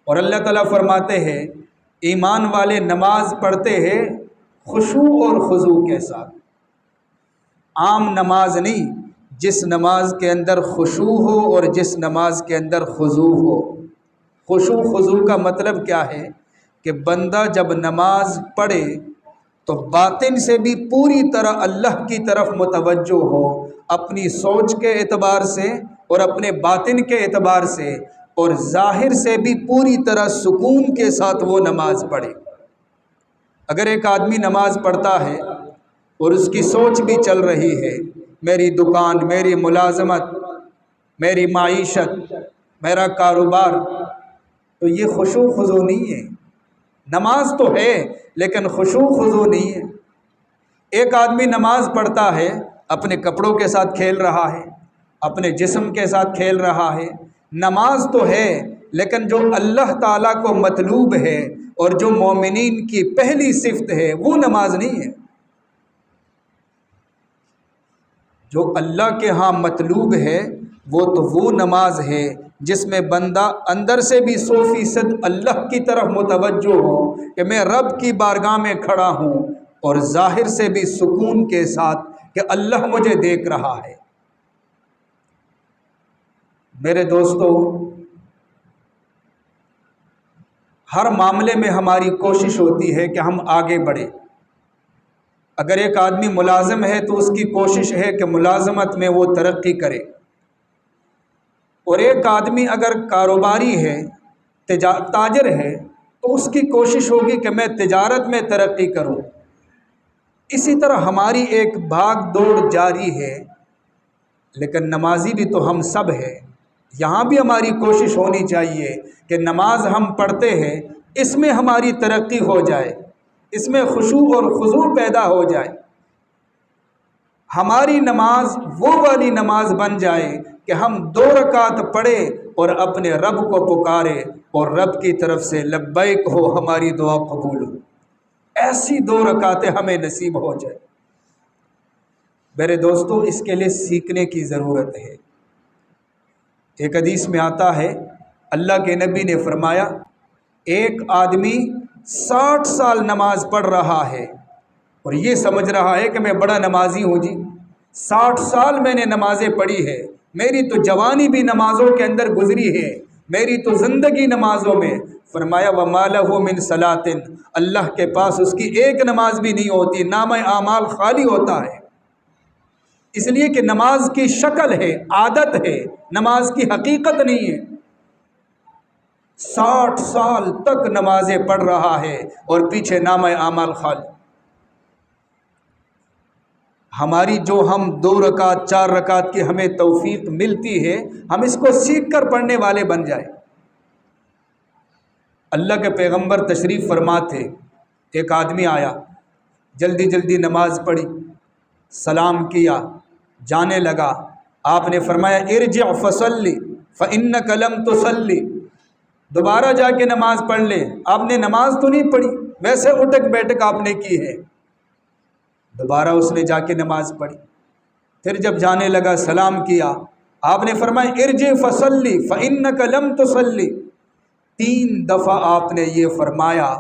اور اللہ تعالیٰ فرماتے ہیں ایمان والے نماز پڑھتے ہیں خشوع اور خضوع کے ساتھ۔ عام نماز نہیں، جس نماز کے اندر خشوع ہو اور جس نماز کے اندر خضوع ہو۔ خشوع خضوع کا مطلب کیا ہے کہ بندہ جب نماز پڑھے تو باطن سے بھی پوری طرح اللہ کی طرف متوجہ ہو، اپنی سوچ کے اعتبار سے اور اپنے باطن کے اعتبار سے، اور ظاہر سے بھی پوری طرح سکون کے ساتھ وہ نماز پڑھے۔ اگر ایک آدمی نماز پڑھتا ہے اور اس کی سوچ بھی چل رہی ہے، میری دکان، میری ملازمت، میری معیشت، میرا کاروبار، تو یہ خشوع خضوع نہیں ہے۔ نماز تو ہے لیکن خشوع خضوع نہیں ہے۔ ایک آدمی نماز پڑھتا ہے، اپنے کپڑوں کے ساتھ کھیل رہا ہے، اپنے جسم کے ساتھ کھیل رہا ہے۔ نماز تو ہے لیکن جو اللہ تعالیٰ کو مطلوب ہے اور جو مومنین کی پہلی صفت ہے وہ نماز نہیں ہے۔ جو اللہ کے ہاں مطلوب ہے وہ نماز ہے جس میں بندہ اندر سے بھی 100% اللہ کی طرف متوجہ ہو کہ میں رب کی بارگاہ میں کھڑا ہوں، اور ظاہر سے بھی سکون کے ساتھ کہ اللہ مجھے دیکھ رہا ہے۔ میرے دوستو، ہر معاملے میں ہماری کوشش ہوتی ہے کہ ہم آگے بڑھیں۔ اگر ایک آدمی ملازم ہے تو اس کی کوشش ہے کہ ملازمت میں وہ ترقی کرے، اور ایک آدمی اگر کاروباری ہے، تاجر ہے، تو اس کی کوشش ہوگی کہ میں تجارت میں ترقی کروں۔ اسی طرح ہماری ایک بھاگ دوڑ جاری ہے، لیکن نمازی بھی تو ہم سب ہیں۔ یہاں بھی ہماری کوشش ہونی چاہیے کہ نماز ہم پڑھتے ہیں، اس میں ہماری ترقی ہو جائے، اس میں خشوع اور خضوع پیدا ہو جائے، ہماری نماز وہ والی نماز بن جائے کہ ہم 2 رکعت پڑھے اور اپنے رب کو پکارے اور رب کی طرف سے لبیک ہو، ہماری دعا قبول ہو۔ ایسی 2 رکعتیں ہمیں نصیب ہو جائے۔ میرے دوستو، اس کے لیے سیکھنے کی ضرورت ہے۔ ایک حدیث میں آتا ہے، اللہ کے نبی نے فرمایا، ایک آدمی 60 سال نماز پڑھ رہا ہے اور یہ سمجھ رہا ہے کہ میں بڑا نمازی ہوں جی، 60 سال میں نے نمازیں پڑھی ہے، میری تو جوانی بھی نمازوں کے اندر گزری ہے، میری تو زندگی نمازوں میں۔ فرمایا وَمَا لَهُ مِن صَلَاةٍ، اللہ کے پاس اس کی ایک نماز بھی نہیں ہوتی، نامہ اعمال خالی ہوتا ہے۔ اس لیے کہ نماز کی شکل ہے، عادت ہے، نماز کی حقیقت نہیں ہے۔ 60 سال تک نمازیں پڑھ رہا ہے اور پیچھے نامہ اعمال خالی۔ ہماری جو ہم 2 رکعت 4 رکعت کی ہمیں توفیق ملتی ہے، ہم اس کو سیکھ کر پڑھنے والے بن جائیں۔ اللہ کے پیغمبر تشریف فرما تھے، ایک آدمی آیا، جلدی جلدی نماز پڑھی، سلام کیا، جانے لگا۔ آپ نے فرمایا ارجع فصلی فإنک لم تصلی، دوبارہ جا کے نماز پڑھ لے، آپ نے نماز تو نہیں پڑھی، ویسے اٹک بیٹھک آپ نے کی ہے۔ دوبارہ اس نے جا کے نماز پڑھی، پھر جب جانے لگا سلام کیا، آپ نے فرمایا ارجع فصلی فإنک لم تصلی۔ 3 دفعہ آپ نے یہ فرمایا۔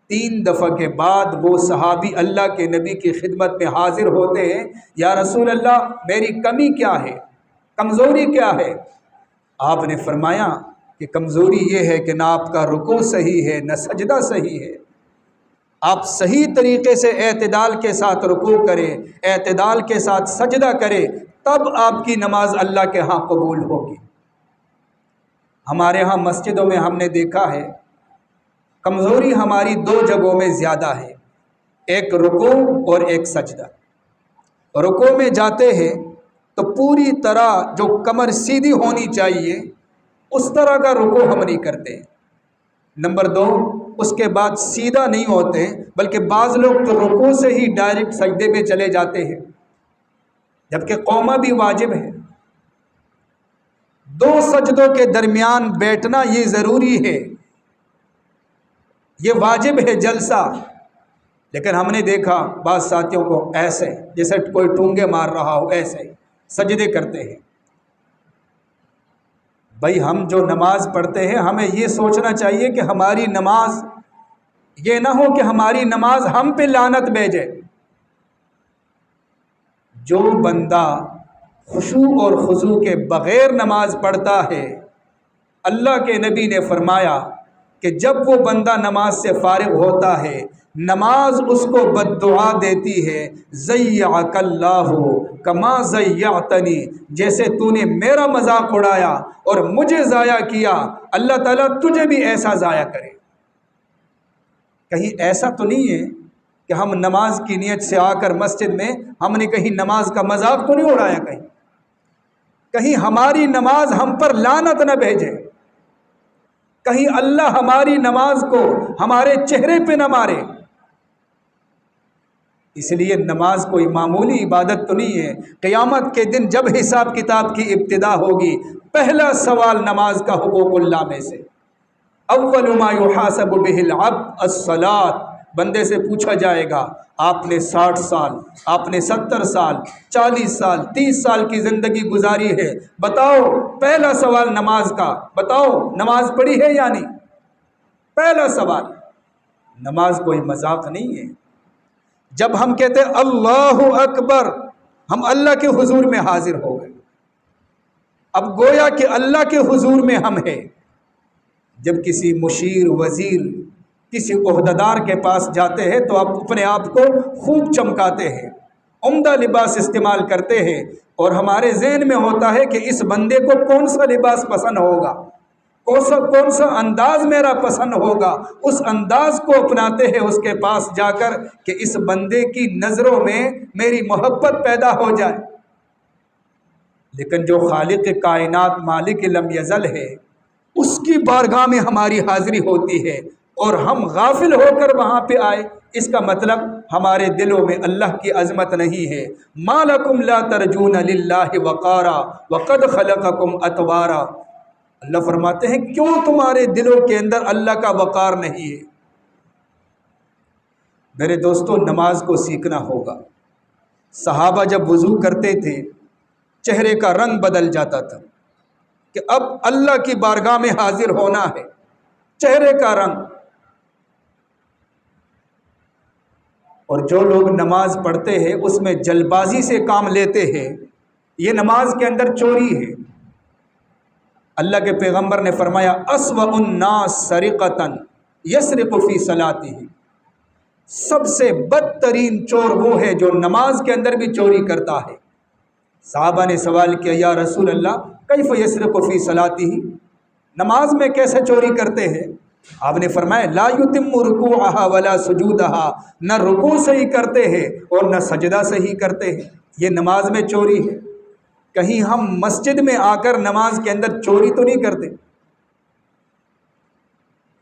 3 دفعہ کے بعد وہ صحابی اللہ کے نبی کی خدمت میں حاضر ہوتے ہیں، یا رسول اللہ میری کمی کیا ہے، کمزوری کیا ہے؟ آپ نے فرمایا کہ کمزوری یہ ہے کہ نہ آپ کا رکوع صحیح ہے، نہ سجدہ صحیح ہے۔ آپ صحیح طریقے سے اعتدال کے ساتھ رکوع کریں، اعتدال کے ساتھ سجدہ کریں، تب آپ کی نماز اللہ کے ہاں قبول ہوگی۔ ہمارے ہاں مسجدوں میں ہم نے دیکھا ہے کمزوری ہماری 2 جگہوں میں زیادہ ہے، ایک رکوع اور ایک سجدہ۔ رکوع میں جاتے ہیں تو پوری طرح جو کمر سیدھی ہونی چاہیے اس طرح کا رکوع ہم نہیں کرتے۔ نمبر 2، اس کے بعد سیدھا نہیں ہوتے، بلکہ بعض لوگ تو رکوع سے ہی ڈائریکٹ سجدے میں چلے جاتے ہیں، جبکہ قومہ بھی واجب ہے۔ 2 سجدوں کے درمیان بیٹھنا یہ ضروری ہے، یہ واجب ہے جلسہ۔ لیکن ہم نے دیکھا بعض ساتھیوں کو ایسے جیسے کوئی ٹونگے مار رہا ہو، ایسے سجدے کرتے ہیں۔ بھائی ہم جو نماز پڑھتے ہیں ہمیں یہ سوچنا چاہیے کہ ہماری نماز یہ نہ ہو کہ ہماری نماز ہم پہ لعنت بھیجے۔ جو بندہ خشوع اور خضوع کے بغیر نماز پڑھتا ہے، اللہ کے نبی نے فرمایا کہ جب وہ بندہ نماز سے فارغ ہوتا ہے، نماز اس کو بد دعا دیتی ہے، ضیعک اللہ کما ضیعتنی، جیسے تو نے میرا مذاق اڑایا اور مجھے ضائع کیا، اللہ تعالیٰ تجھے بھی ایسا ضائع کرے۔ کہیں ایسا تو نہیں ہے کہ ہم نماز کی نیت سے آ کر مسجد میں ہم نے کہیں نماز کا مذاق تو نہیں اڑایا، کہیں ہماری نماز ہم پر لعنت نہ بھیجے، کہیں اللہ ہماری نماز کو ہمارے چہرے پہ نہ مارے۔ اس لیے نماز کوئی معمولی عبادت تو نہیں ہے۔ قیامت کے دن جب حساب کتاب کی ابتدا ہوگی، پہلا سوال نماز کا حقوق اللہ میں سے اول ما یحاسب بہ العبد الصلاۃ، بندے سے پوچھا جائے گا آپ نے 60 سال، آپ نے 70 سال، 40 سال، 30 سال کی زندگی گزاری ہے، بتاؤ پہلا سوال نماز کا، بتاؤ نماز پڑھی ہے یا نہیں؟ پہلا سوال۔ نماز کوئی مذاق نہیں ہے۔ جب ہم کہتے ہیں اللہ اکبر، ہم اللہ کے حضور میں حاضر ہو گئے، اب گویا کہ اللہ کے حضور میں ہم ہیں۔ جب کسی مشیر، وزیر، کسی عہدیدار کے پاس جاتے ہیں تو آپ اپنے آپ کو خوب چمکاتے ہیں، عمدہ لباس استعمال کرتے ہیں، اور ہمارے ذہن میں ہوتا ہے کہ اس بندے کو کون سا لباس پسند ہوگا، کون سا انداز میرا پسند ہوگا، اس انداز کو اپناتے ہیں اس کے پاس جا کر کہ اس بندے کی نظروں میں میری محبت پیدا ہو جائے۔ لیکن جو خالق کائنات مالک لم یزل ہے، اس کی بارگاہ میں ہماری حاضری ہوتی ہے اور ہم غافل ہو کر وہاں پہ آئے، اس کا مطلب ہمارے دلوں میں اللہ کی عظمت نہیں ہے۔ ما لکم لا ترجون للہ وقارا وقد خلقکم اطوارا، اللہ فرماتے ہیں کیوں تمہارے دلوں کے اندر اللہ کا وقار نہیں ہے؟ میرے دوستو، نماز کو سیکھنا ہوگا۔ صحابہ جب وضو کرتے تھے چہرے کا رنگ بدل جاتا تھا کہ اب اللہ کی بارگاہ میں حاضر ہونا ہے، چہرے کا رنگ۔ اور جو لوگ نماز پڑھتے ہیں اس میں جلد بازی سے کام لیتے ہیں، یہ نماز کے اندر چوری ہے۔ اللہ کے پیغمبر نے فرمایا اسوأ الناس سرقۃ یسرق فی صلاتہ، سب سے بدترین چور وہ ہے جو نماز کے اندر بھی چوری کرتا ہے۔ صحابہ نے سوال کیا یا رسول اللہ کیف یسرق فی صلاتہ، نماز میں کیسے چوری کرتے ہیں؟ آپ نے فرمایا لا یتم رکوعها ولا سجودها، نہ رکوع صحیح کرتے ہیں اور نہ سجدہ صحیح کرتے ہیں، یہ نماز میں چوری ہے۔ کہیں ہم مسجد میں آ کر نماز کے اندر چوری تو نہیں کرتے؟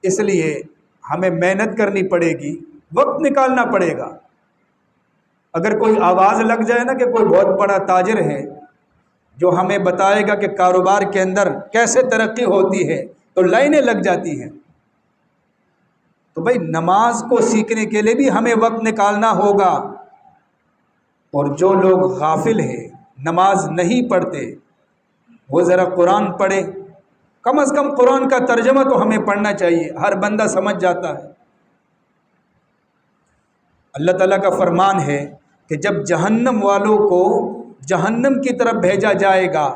اس لیے ہمیں محنت کرنی پڑے گی، وقت نکالنا پڑے گا۔ اگر کوئی آواز لگ جائے نا کہ کوئی بہت بڑا تاجر ہے جو ہمیں بتائے گا کہ کاروبار کے اندر کیسے ترقی ہوتی ہے، تو لائنیں لگ جاتی ہیں۔ تو بھائی نماز کو سیکھنے کے لیے بھی ہمیں وقت نکالنا ہوگا۔ اور جو لوگ غافل ہیں، نماز نہیں پڑھتے، وہ ذرا قرآن پڑھے، کم از کم قرآن کا ترجمہ تو ہمیں پڑھنا چاہیے، ہر بندہ سمجھ جاتا ہے۔ اللہ تعالیٰ کا فرمان ہے کہ جب جہنم والوں کو جہنم کی طرف بھیجا جائے گا،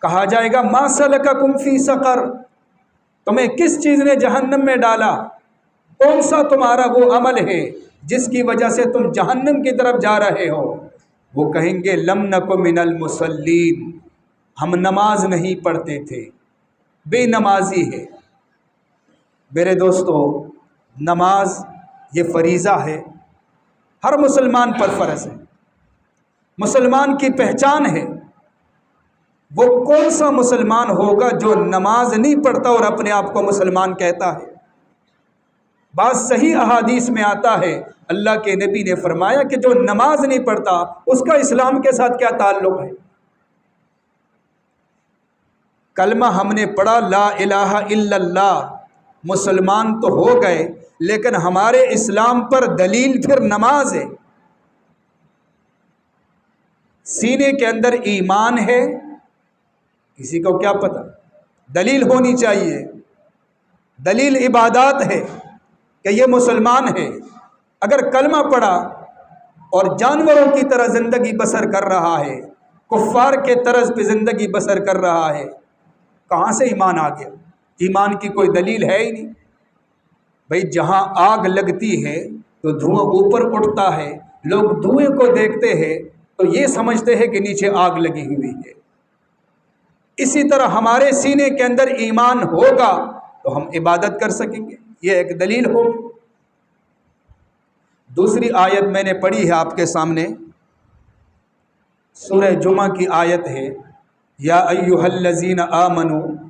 کہا جائے گا ما سلککم فی سقر، تمہیں کس چیز نے جہنم میں ڈالا، کون سا تمہارا وہ عمل ہے جس کی وجہ سے تم جہنم کی طرف جا رہے ہو؟ وہ کہیں گے لم نک من المصلین، ہم نماز نہیں پڑھتے تھے، بے نمازی ہے۔ میرے دوستو، نماز یہ فریضہ ہے، ہر مسلمان پر فرض ہے، مسلمان کی پہچان ہے۔ وہ کون سا مسلمان ہوگا جو نماز نہیں پڑھتا اور اپنے آپ کو مسلمان کہتا ہے؟ بات صحیح احادیث میں آتا ہے، اللہ کے نبی نے فرمایا کہ جو نماز نہیں پڑھتا اس کا اسلام کے ساتھ کیا تعلق ہے؟ کلمہ ہم نے پڑھا لا الہ الا اللہ، مسلمان تو ہو گئے، لیکن ہمارے اسلام پر دلیل پھر نماز ہے۔ سینے کے اندر ایمان ہے، کسی کو کیا پتہ؟ دلیل ہونی چاہیے۔ دلیل عبادات ہے کہ یہ مسلمان ہے، اگر کلمہ پڑھا اور جانوروں کی طرح زندگی بسر کر رہا ہے، کفار کے طرز پہ زندگی بسر کر رہا ہے، کہاں سے ایمان آ گیا؟ ایمان کی کوئی دلیل ہے ہی نہیں۔ بھئی جہاں آگ لگتی ہے تو دھواں اوپر اٹھتا ہے، لوگ دھوئیں کو دیکھتے ہیں تو یہ سمجھتے ہیں کہ نیچے آگ لگی ہوئی ہے۔ اسی طرح ہمارے سینے کے اندر ایمان ہوگا تو ہم عبادت کر سکیں گے، یہ ایک دلیل ہوگی۔ دوسری آیت میں نے پڑھی ہے آپ کے سامنے، سورہ جمعہ کی آیت ہے، یا ایھا الذین آمنوا